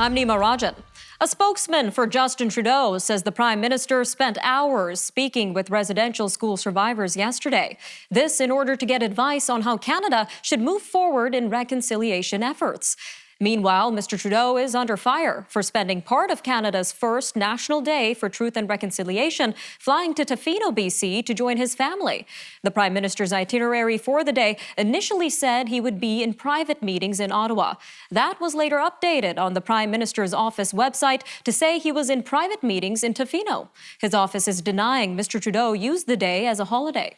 I'm Nima Rajan. A spokesman for Justin Trudeau says the Prime Minister spent hours speaking with residential school survivors yesterday. This in order to get advice on how Canada should move forward in reconciliation efforts. Meanwhile, Mr. Trudeau is under fire for spending part of Canada's first National Day for Truth and Reconciliation flying to Tofino, BC to join his family. The Prime Minister's itinerary for the day initially said he would be in private meetings in Ottawa. That was later updated on the Prime Minister's office website to say he was in private meetings in Tofino. His office is denying Mr. Trudeau used the day as a holiday.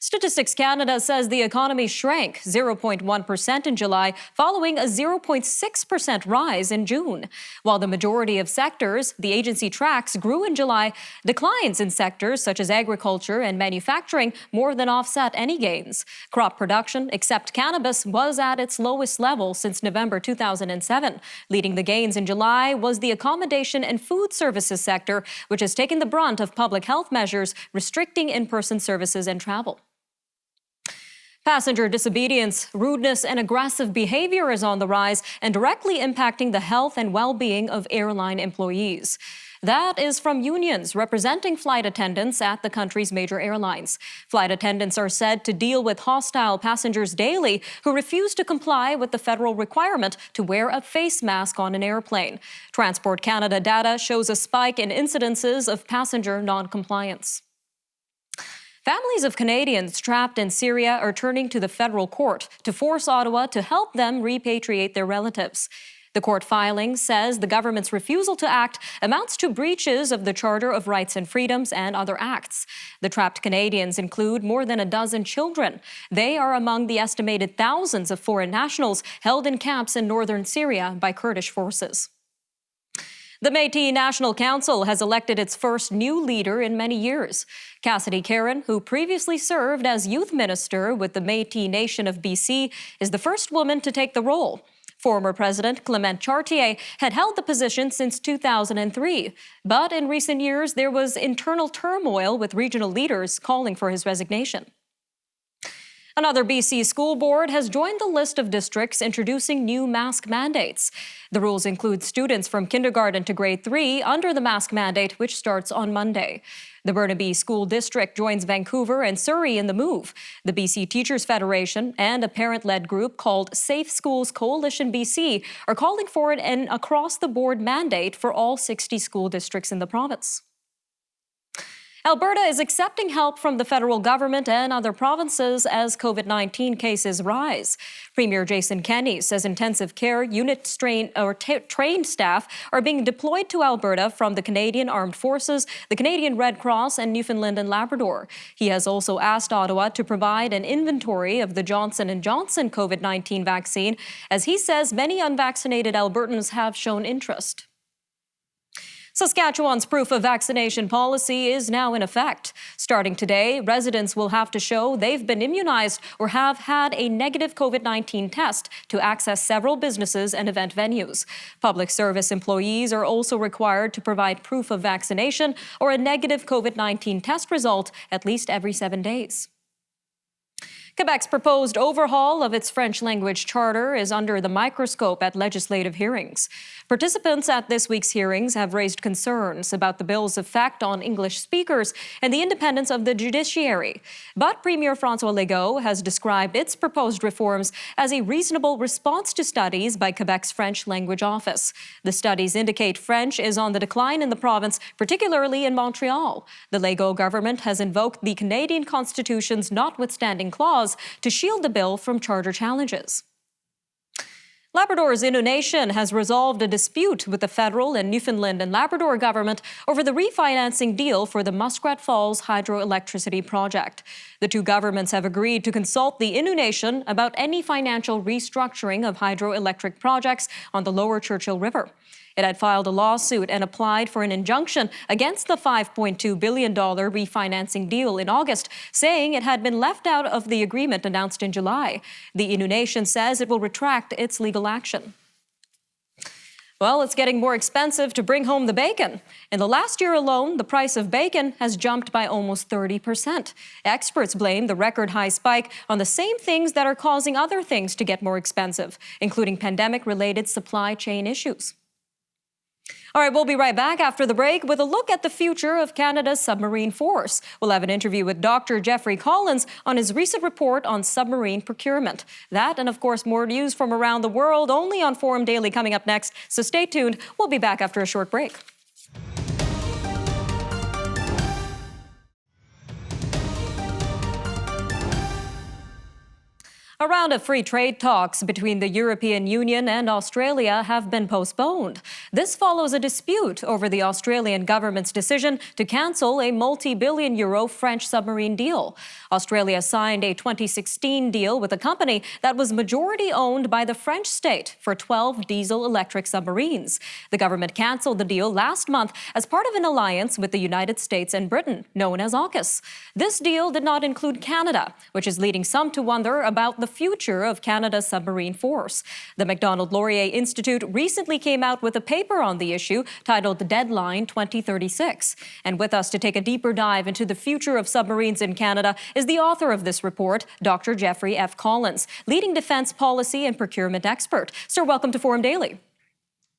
Statistics Canada says the economy shrank 0.1% in July, following a 0.6% rise in June. While the majority of sectors the agency tracks grew in July, declines in sectors such as agriculture and manufacturing more than offset any gains. Crop production, except cannabis, was at its lowest level since November 2007. Leading the gains in July was the accommodation and food services sector, which has taken the brunt of public health measures restricting in-person services and travel. Passenger disobedience, rudeness, and aggressive behavior is on the rise and directly impacting the health and well-being of airline employees. That is from unions representing flight attendants at the country's major airlines. Flight attendants are said to deal with hostile passengers daily who refuse to comply with the federal requirement to wear a face mask on an airplane. Transport Canada data shows a spike in incidences of passenger non-compliance. Families of Canadians trapped in Syria are turning to the federal court to force Ottawa to help them repatriate their relatives. The court filing says the government's refusal to act amounts to breaches of the Charter of Rights and Freedoms and other acts. The trapped Canadians include more than a dozen children. They are among the estimated thousands of foreign nationals held in camps in northern Syria by Kurdish forces. The Métis National Council has elected its first new leader in many years. Cassidy Caron, who previously served as youth minister with the Métis Nation of BC, is the first woman to take the role. Former President Clement Chartier had held the position since 2003. But in recent years, there was internal turmoil with regional leaders calling for his resignation. Another BC school board has joined the list of districts introducing new mask mandates. The rules include students from kindergarten to grade 3 under the mask mandate, which starts on Monday. The Burnaby School District joins Vancouver and Surrey in the move. The BC Teachers Federation and a parent-led group called Safe Schools Coalition BC are calling for an across-the-board mandate for all 60 school districts in the province. Alberta is accepting help from the federal government and other provinces as COVID-19 cases rise. Premier Jason Kenney says intensive care unit trained staff are being deployed to Alberta from the Canadian Armed Forces, the Canadian Red Cross, and Newfoundland and Labrador. He has also asked Ottawa to provide an inventory of the Johnson & Johnson COVID-19 vaccine, as he says many unvaccinated Albertans have shown interest. Saskatchewan's proof of vaccination policy is now in effect. Starting today, residents will have to show they've been immunized or have had a negative COVID-19 test to access several businesses and event venues. Public service employees are also required to provide proof of vaccination or a negative COVID-19 test result at least every 7 days. Quebec's proposed overhaul of its French language charter is under the microscope at legislative hearings. Participants at this week's hearings have raised concerns about the bill's effect on English speakers and the independence of the judiciary. But Premier François Legault has described its proposed reforms as a reasonable response to studies by Quebec's French language office. The studies indicate French is on the decline in the province, particularly in Montreal. The Legault government has invoked the Canadian Constitution's notwithstanding clause to shield the bill from charter challenges. Labrador's Innu Nation has resolved a dispute with the federal and Newfoundland and Labrador government over the refinancing deal for the Muskrat Falls hydroelectricity project. The two governments have agreed to consult the Innu Nation about any financial restructuring of hydroelectric projects on the Lower Churchill River. It had filed a lawsuit and applied for an injunction against the $5.2 billion refinancing deal in August, saying it had been left out of the agreement announced in July. The Innu Nation says it will retract its legal action. Well, it's getting more expensive to bring home the bacon. In the last year alone, the price of bacon has jumped by almost 30%. Experts blame the record high spike on the same things that are causing other things to get more expensive, including pandemic-related supply chain issues. All right, we'll be right back after the break with a look at the future of Canada's submarine force. We'll have an interview with Dr. Jeffrey Collins on his recent report on submarine procurement. That and, of course, more news from around the world only on Forum Daily coming up next. So stay tuned. We'll be back after a short break. A round of free trade talks between the European Union and Australia have been postponed. This follows a dispute over the Australian government's decision to cancel a multi-billion euro French submarine deal. Australia signed a 2016 deal with a company that was majority owned by the French state for 12 diesel-electric submarines. The government canceled the deal last month as part of an alliance with the United States and Britain, known as AUKUS. This deal did not include Canada, which is leading some to wonder about the future of Canada's submarine force. The Macdonald-Laurier Institute recently came out with a paper on the issue titled Deadline 2036. And with us to take a deeper dive into the future of submarines in Canada is the author of this report, Dr. Jeffrey F. Collins, leading defense policy and procurement expert. Sir, welcome to Forum Daily.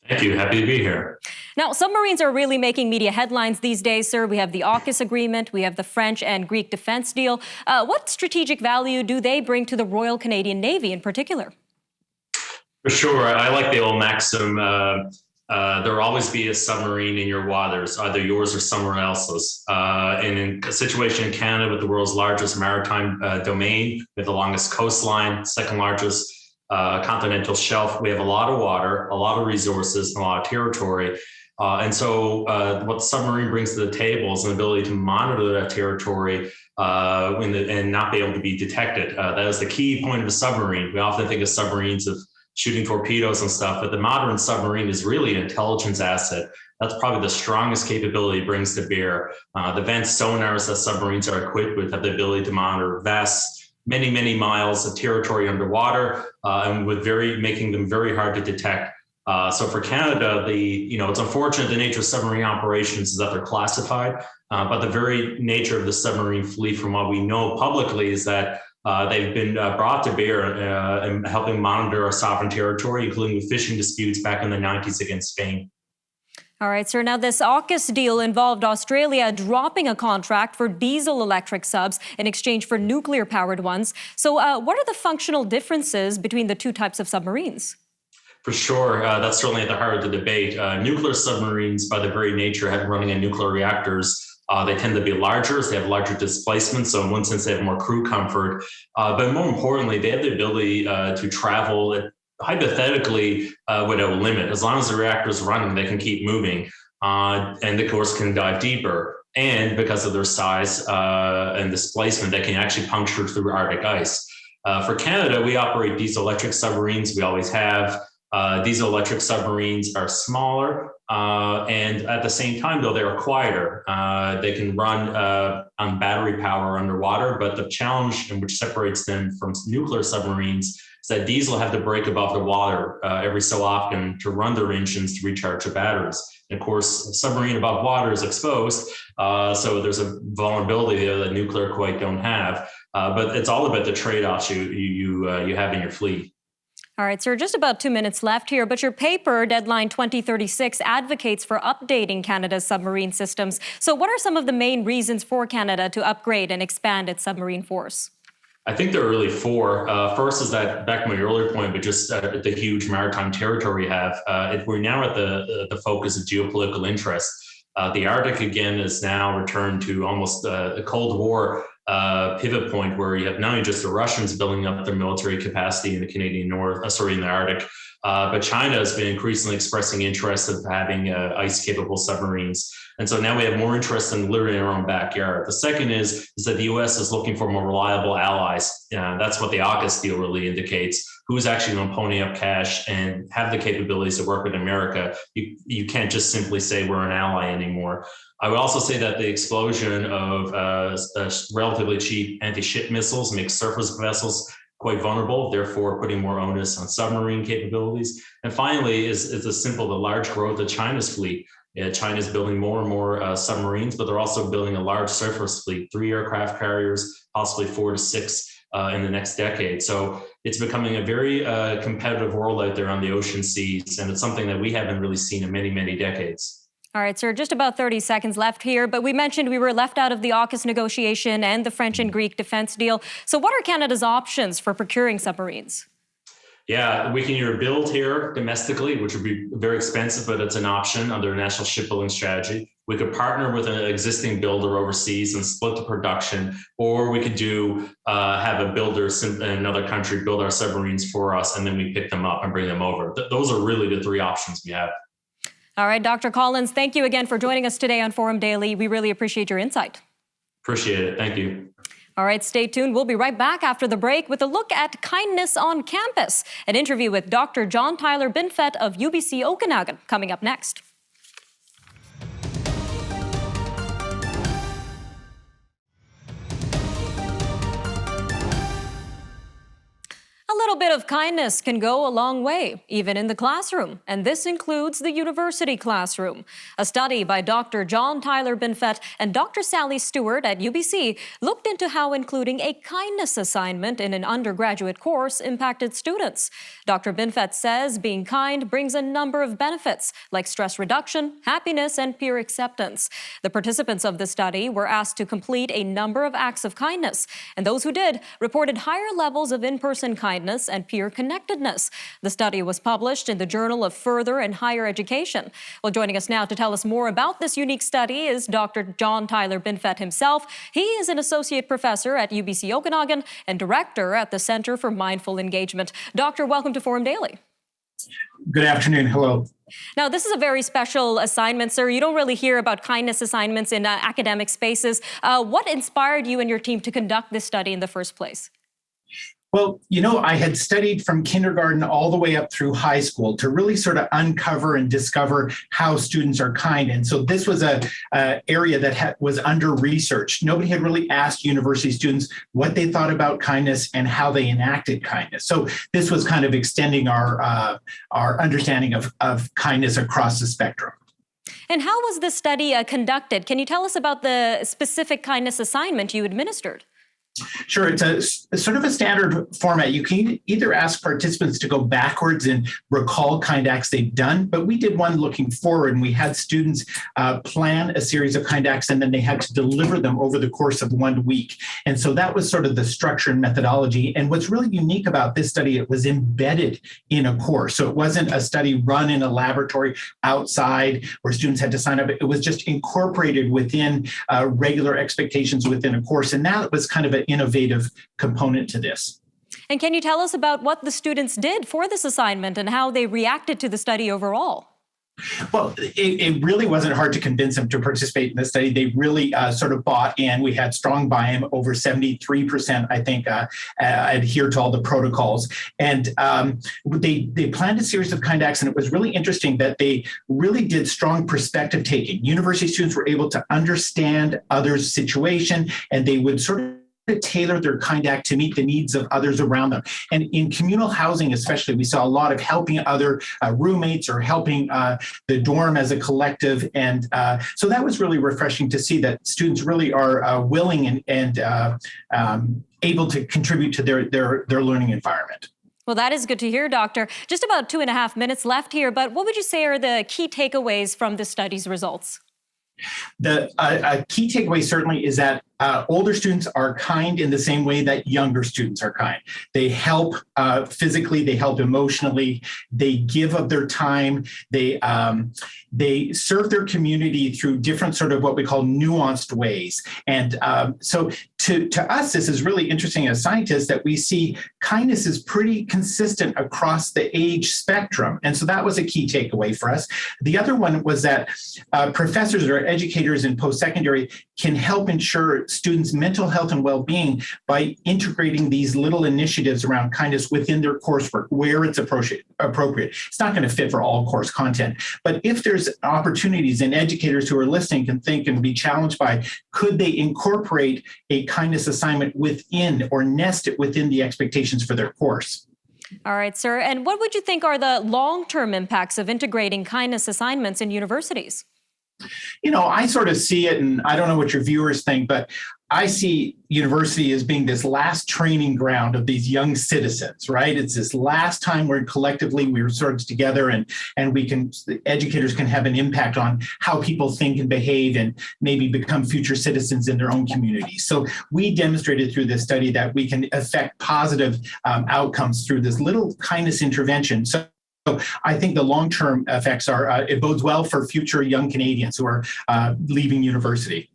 Thank you. Happy to be here. Now, submarines are really making media headlines these days, sir. We have the AUKUS agreement, we have the French and Greek defense deal. What strategic value do they bring to the Royal Canadian Navy in particular? For sure. I like the old maxim, there will always be a submarine in your waters, either yours or someone else's. And in a situation in Canada with the world's largest maritime domain, with the longest coastline, second largest continental shelf, we have a lot of water, a lot of resources, and a lot of territory. And so what the submarine brings to the table is an ability to monitor that territory and not be able to be detected. That is the key point of a submarine. We often think of submarines of shooting torpedoes and stuff, but the modern submarine is really an intelligence asset. That's probably the strongest capability it brings to bear. The advanced sonars that submarines are equipped with have the ability to monitor many miles of territory underwater, and with making them very hard to detect. So for Canada, it's unfortunate the nature of submarine operations is that they're classified, but the very nature of the submarine fleet, from what we know publicly, is that they've been brought to bear in helping monitor our sovereign territory, including with fishing disputes back in the 90s against Spain. All right, sir. Now, this AUKUS deal involved Australia dropping a contract for diesel-electric subs in exchange for nuclear-powered ones. So what are the functional differences between the two types of submarines? For sure. That's certainly at the heart of the debate. Nuclear submarines, by the very nature of running in nuclear reactors, they tend to be larger, so they have larger displacement. So in one sense, they have more crew comfort. But more importantly, they have the ability to travel hypothetically without limit. As long as the reactor is running, they can keep moving, and of course can dive deeper. And because of their size and displacement, they can actually puncture through Arctic ice. For Canada, we operate diesel-electric submarines. We always have. Diesel-electric submarines are smaller, and at the same time, though, they're quieter. They can run on battery power underwater, but the challenge in which separates them from nuclear submarines is that diesel have to break above the water every so often to run their engines to recharge the batteries. And of course, a submarine above water is exposed, so there's a vulnerability there that nuclear quite don't have. But it's all about the trade-offs you have in your fleet. All right, sir, just about 2 minutes left here, but your paper, Deadline 2036, advocates for updating Canada's submarine systems. So what are some of the main reasons for Canada to upgrade and expand its submarine force? I think there are really four. First is that, back to my earlier point, but just the huge maritime territory we have. We're now at the focus of geopolitical interest. The Arctic, again, is now returned to almost a Cold War pivot point where you have not only just the Russians building up their military capacity in the in the Arctic, but China has been increasingly expressing interest of having ice-capable submarines. And so now we have more interest in literally in our own backyard. The second is that the U.S. is looking for more reliable allies. That's what the AUKUS deal really indicates. Who's actually going to pony up cash and have the capabilities to work with America? You can't just simply say we're an ally anymore. I would also say that the explosion of relatively cheap anti-ship missiles makes surface vessels quite vulnerable, therefore putting more onus on submarine capabilities. And finally, is the large growth of China's fleet. China's building more and more submarines, but they're also building a large surface fleet, 3 aircraft carriers, possibly 4 to 6 in the next decade. So it's becoming a very competitive world out there on the ocean seas, and it's something that we haven't really seen in many, many decades. All right, sir, just about 30 seconds left here, but we mentioned we were left out of the AUKUS negotiation and the French and Greek defense deal. So what are Canada's options for procuring submarines? Yeah, we can either build here domestically, which would be very expensive, but it's an option under a national shipbuilding strategy. We could partner with an existing builder overseas and split the production, or we could have a builder in another country build our submarines for us, and then we pick them up and bring them over. Those are really the 3 options we have. All right, Dr. Collins, thank you again for joining us today on Forum Daily. We really appreciate your insight. Appreciate it. Thank you. All right, stay tuned. We'll be right back after the break with a look at kindness on campus. An interview with Dr. John Tyler Binfet of UBC Okanagan coming up next. A little bit of kindness can go a long way, even in the classroom, and this includes the university classroom. A study by Dr. John Tyler Binfet and Dr. Sally Stewart at UBC looked into how including a kindness assignment in an undergraduate course impacted students. Dr. Binfet says being kind brings a number of benefits, like stress reduction, happiness, and peer acceptance. The participants of the study were asked to complete a number of acts of kindness, and those who did reported higher levels of in-person kindness and peer connectedness. The study was published in the Journal of Further and Higher Education. Well, joining us now to tell us more about this unique study is Dr. John Tyler Binfet himself. He is an associate professor at UBC Okanagan and director at the Center for Mindful Engagement. Doctor, welcome to Forum Daily. Good afternoon. Hello. Now, this is a very special assignment, sir. You don't really hear about kindness assignments in academic spaces. What inspired you and your team to conduct this study in the first place? Well, I had studied from kindergarten all the way up through high school to really sort of uncover and discover how students are kind. And so this was a area that was under-researched. Nobody had really asked university students what they thought about kindness and how they enacted kindness. So this was kind of extending our understanding of kindness across the spectrum. And how was this study conducted? Can you tell us about the specific kindness assignment you administered? Sure. It's a sort of a standard format. You can either ask participants to go backwards and recall kind acts they've done, but we did one looking forward, and we had students plan a series of kind acts, and then they had to deliver them over the course of 1 week. And so that was sort of the structure and methodology. And what's really unique about this study, it was embedded in a course. So it wasn't a study run in a laboratory outside where students had to sign up. It was just incorporated within regular expectations within a course. And that was kind of an innovative component to this. And can you tell us about what the students did for this assignment and how they reacted to the study overall? Well, it really wasn't hard to convince them to participate in the study. They really sort of bought in. We had strong buy-in. Over 73%, I think, adhere to all the protocols. And they planned a series of kind acts, and it was really interesting that they really did strong perspective taking. University students were able to understand others' situation, and they would sort of tailor their kind act to meet the needs of others around them. And in communal housing especially, we saw a lot of helping other roommates or helping the dorm as a collective. And so that was really refreshing to see that students really are willing and able to contribute to their learning environment. Well, that is good to hear, Doctor. Just about 2.5 minutes left here, but what would you say are the key takeaways from this study's results? The key takeaway certainly is that older students are kind in the same way that younger students are kind. They help physically, they help emotionally, they give of their time, they serve their community through different sort of what we call nuanced ways. And so to us, this is really interesting as scientists that we see kindness is pretty consistent across the age spectrum. And so that was a key takeaway for us. The other one was that professors or educators in post-secondary can help ensure students' mental health and well-being by integrating these little initiatives around kindness within their coursework where it's appropriate. It's not going to fit for all course content, but if there's opportunities and educators who are listening can think and be challenged by, could they incorporate a kindness assignment within or nest it within the expectations for their course. All right, sir. And what would you think are the long-term impacts of integrating kindness assignments in universities? I sort of see it, and I don't know what your viewers think, but I see university as being this last training ground of these young citizens, right? It's this last time where collectively we're sort of together and educators can have an impact on how people think and behave and maybe become future citizens in their own communities. So we demonstrated through this study that we can affect positive outcomes through this little kindness intervention. So I think the long-term effects are, it bodes well for future young Canadians who are leaving university.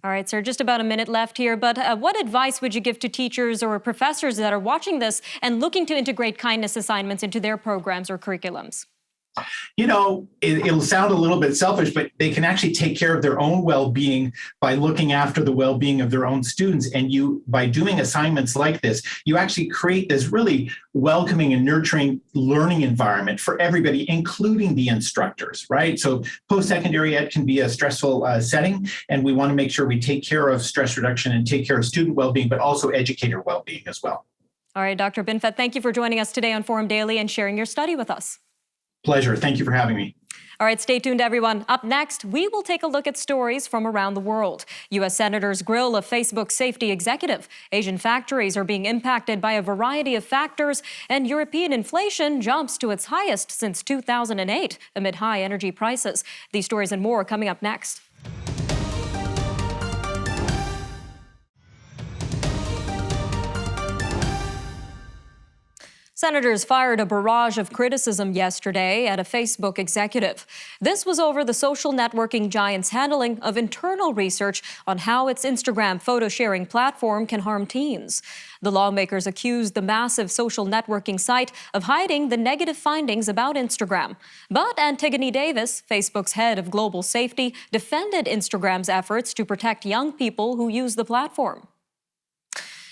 All right, sir, just about a minute left here, but what advice would you give to teachers or professors that are watching this and looking to integrate kindness assignments into their programs or curriculums? It'll sound a little bit selfish, but they can actually take care of their own well-being by looking after the well-being of their own students. And by doing assignments like this, you actually create this really welcoming and nurturing learning environment for everybody, including the instructors, right? So post-secondary ed can be a stressful setting, and we want to make sure we take care of stress reduction and take care of student well-being, but also educator well-being as well. All right, Dr. Binfet, thank you for joining us today on Forum Daily and sharing your study with us. Pleasure. Thank you for having me. All right, stay tuned, everyone. Up next, we will take a look at stories from around the world. U.S. senators grill a Facebook safety executive. Asian factories are being impacted by a variety of factors, and European inflation jumps to its highest since 2008 amid high energy prices. These stories and more coming up next. Senators fired a barrage of criticism yesterday at a Facebook executive. This was over the social networking giant's handling of internal research on how its Instagram photo-sharing platform can harm teens. The lawmakers accused the massive social networking site of hiding the negative findings about Instagram. But Antigone Davis, Facebook's head of global safety, defended Instagram's efforts to protect young people who use the platform.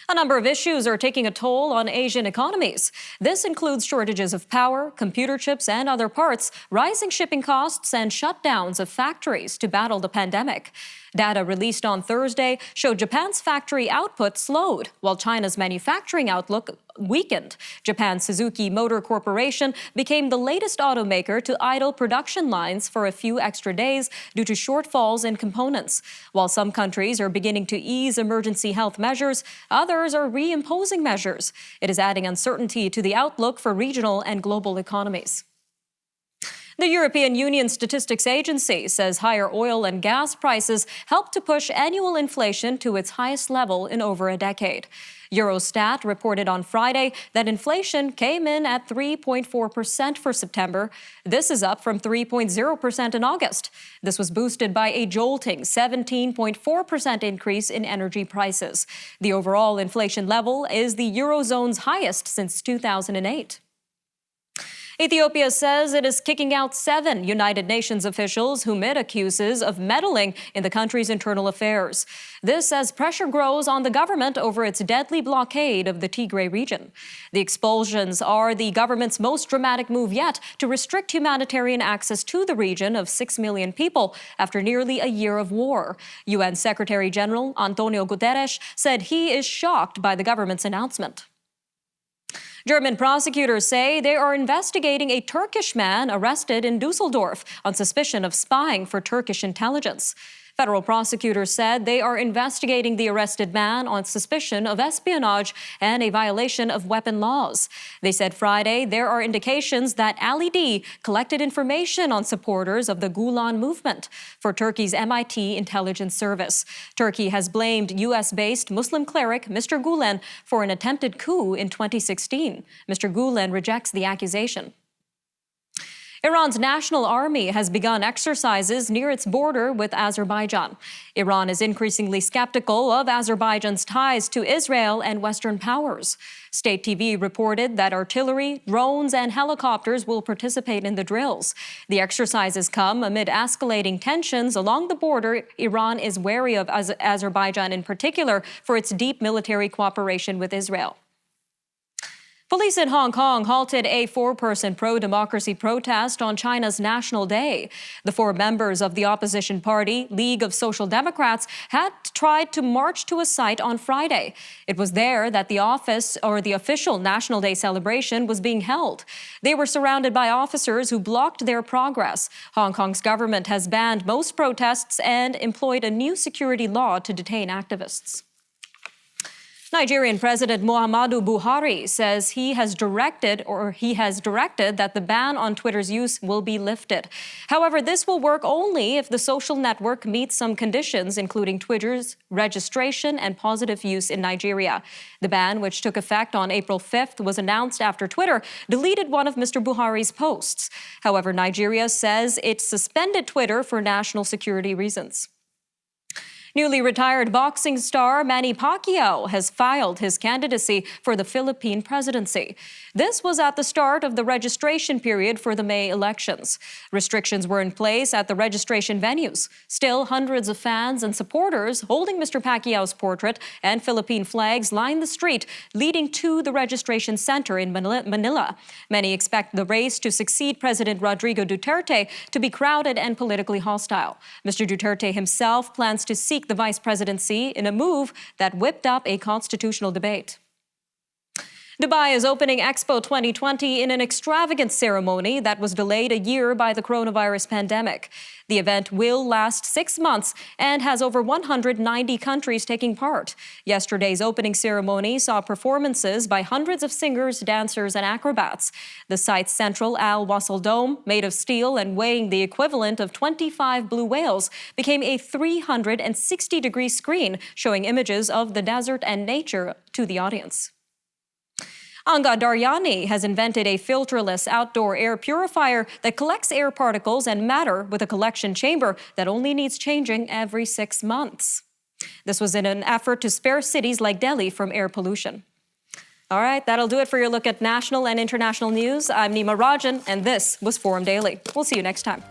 A number of issues are taking a toll on Asian economies. This includes shortages of power, computer chips, and other parts, rising shipping costs, and shutdowns of factories to battle the pandemic. Data released on Thursday showed Japan's factory output slowed, while China's manufacturing outlook weakened. Japan's Suzuki Motor Corporation became the latest automaker to idle production lines for a few extra days due to shortfalls in components. While some countries are beginning to ease emergency health measures, others are reimposing measures. It is adding uncertainty to the outlook for regional and global economies. The European Union Statistics Agency says higher oil and gas prices helped to push annual inflation to its highest level in over a decade. Eurostat reported on Friday that inflation came in at 3.4% for September. This is up from 3.0% in August. This was boosted by a jolting 17.4% increase in energy prices. The overall inflation level is the Eurozone's highest since 2008. Ethiopia says it is kicking out 7 United Nations officials whom it accuses of meddling in the country's internal affairs. This as pressure grows on the government over its deadly blockade of the Tigray region. The expulsions are the government's most dramatic move yet to restrict humanitarian access to the region of 6 million people after nearly a year of war. UN Secretary General Antonio Guterres said he is shocked by the government's announcement. German prosecutors say they are investigating a Turkish man arrested in Dusseldorf on suspicion of spying for Turkish intelligence. Federal prosecutors said they are investigating the arrested man on suspicion of espionage and a violation of weapon laws. They said Friday there are indications that Ali D collected information on supporters of the Gulen movement for Turkey's MIT intelligence service. Turkey has blamed U.S.-based Muslim cleric Mr. Gulen for an attempted coup in 2016. Mr. Gulen rejects the accusation. Iran's national army has begun exercises near its border with Azerbaijan. Iran is increasingly skeptical of Azerbaijan's ties to Israel and Western powers. State TV reported that artillery, drones, and helicopters will participate in the drills. The exercises come amid escalating tensions along the border. Iran is wary of Azerbaijan in particular for its deep military cooperation with Israel. Police in Hong Kong halted a 4-person pro-democracy protest on China's National Day. The 4 members of the opposition party, League of Social Democrats, had tried to march to a site on Friday. It was there that the official National Day celebration was being held. They were surrounded by officers who blocked their progress. Hong Kong's government has banned most protests and employed a new security law to detain activists. Nigerian President Muhammadu Buhari says he has directed that the ban on Twitter's use will be lifted. However, this will work only if the social network meets some conditions, including Twitter's registration and positive use in Nigeria. The ban, which took effect on April 5th, was announced after Twitter deleted one of Mr. Buhari's posts. However, Nigeria says it suspended Twitter for national security reasons. Newly retired boxing star Manny Pacquiao has filed his candidacy for the Philippine presidency. This was at the start of the registration period for the May elections. Restrictions were in place at the registration venues. Still, hundreds of fans and supporters holding Mr. Pacquiao's portrait and Philippine flags line the street leading to the registration center in Manila. Many expect the race to succeed President Rodrigo Duterte to be crowded and politically hostile. Mr. Duterte himself plans to seek the vice presidency in a move that whipped up a constitutional debate. Dubai is opening Expo 2020 in an extravagant ceremony that was delayed a year by the coronavirus pandemic. The event will last 6 months and has over 190 countries taking part. Yesterday's opening ceremony saw performances by hundreds of singers, dancers, and acrobats. The site's central Al Wasl Dome, made of steel and weighing the equivalent of 25 blue whales, became a 360-degree screen showing images of the desert and nature to the audience. Anga Daryani has invented a filterless outdoor air purifier that collects air particles and matter with a collection chamber that only needs changing every 6 months. This was in an effort to spare cities like Delhi from air pollution. All right, that'll do it for your look at national and international news. I'm Nima Rajan, and this was Forum Daily. We'll see you next time.